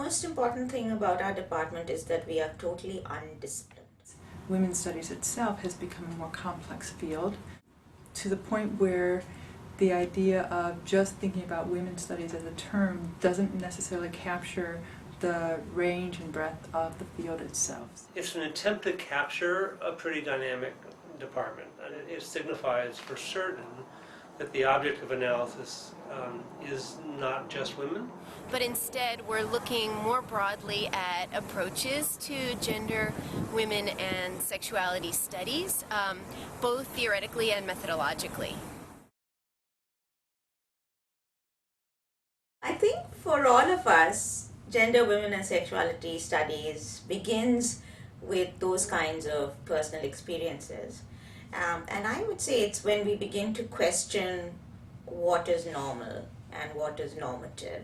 most important thing about our department is that we are totally undisciplined. Women's studies itself has become a more complex field to the point where the idea of just thinking about women's studies as a term doesn't necessarily capture the range and breadth of the field itself. It's an attempt to capture a pretty dynamic department, and it signifies for certain that the object of analysis is not just women. But instead, we're looking more broadly at approaches to gender, women, and sexuality studies, both theoretically and methodologically. I think for all of us, gender, women, and sexuality studies begins with those kinds of personal experiences. And I would say it's when we begin to question what is normal and what is normative.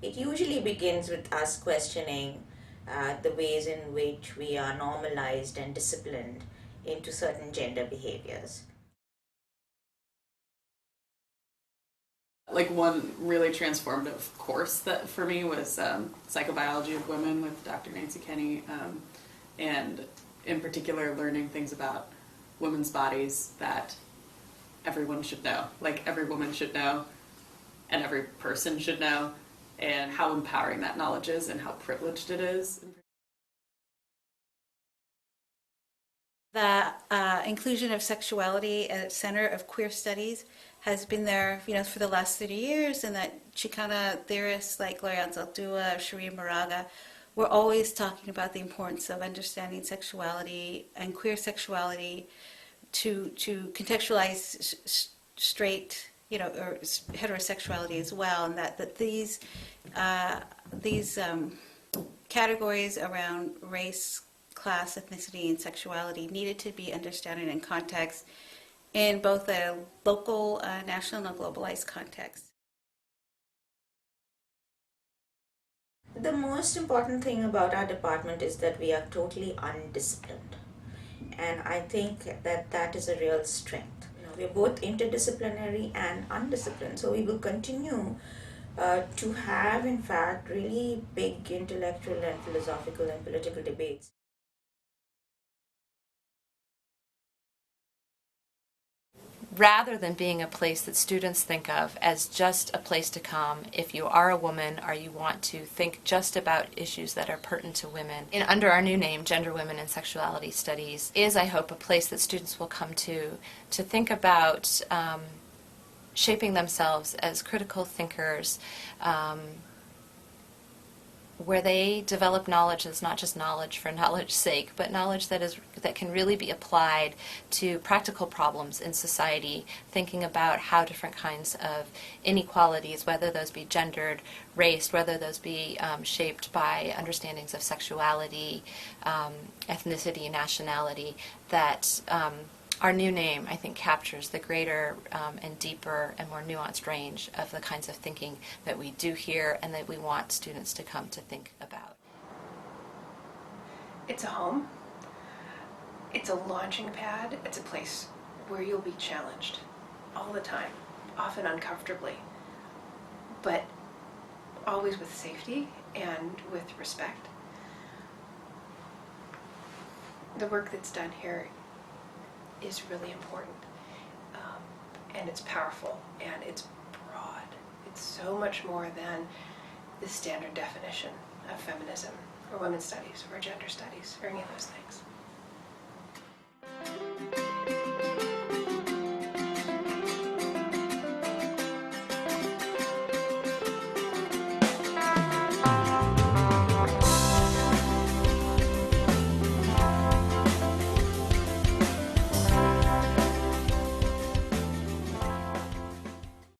It usually begins with us questioning the ways in which we are normalized and disciplined into certain gender behaviors. Like one really transformative course that for me was Psychobiology of Women with Dr. Nancy Kenny, and in particular learning things about women's bodies that everyone should know, like every woman should know and every person should know, and how empowering that knowledge is and how privileged it is. The inclusion of sexuality at the center of queer studies has been there, for the last 30 years, and that Chicana theorists like Gloria Anzaldúa, Shireen Moraga were always talking about the importance of understanding sexuality and queer sexuality to contextualize straight, or heterosexuality as well, and that these categories around race, class, ethnicity, and sexuality needed to be understood in context in both a local, national, and globalized context. The most important thing about our department is that we are totally undisciplined. And I think that is a real strength. We're both interdisciplinary and undisciplined, so we will continue to have, in fact, really big intellectual and philosophical and political debates. Rather than being a place that students think of as just a place to come if you are a woman or you want to think just about issues that are pertinent to women. Under our new name, Gender, Women, and Sexuality Studies, is, I hope, a place that students will come to think about shaping themselves as critical thinkers, where they develop knowledge that's not just knowledge for knowledge's sake, but knowledge that can really be applied to practical problems in society, thinking about how different kinds of inequalities, whether those be gendered, race, whether those be shaped by understandings of sexuality, ethnicity, nationality, that our new name, I think, captures the greater and deeper and more nuanced range of the kinds of thinking that we do here and that we want students to come to think about. It's a home. It's a launching pad. It's a place where you'll be challenged all the time, often uncomfortably, but always with safety and with respect. The work that's done here is really important, and it's powerful, and it's broad. It's so much more than the standard definition of feminism or women's studies or gender studies or any of those things.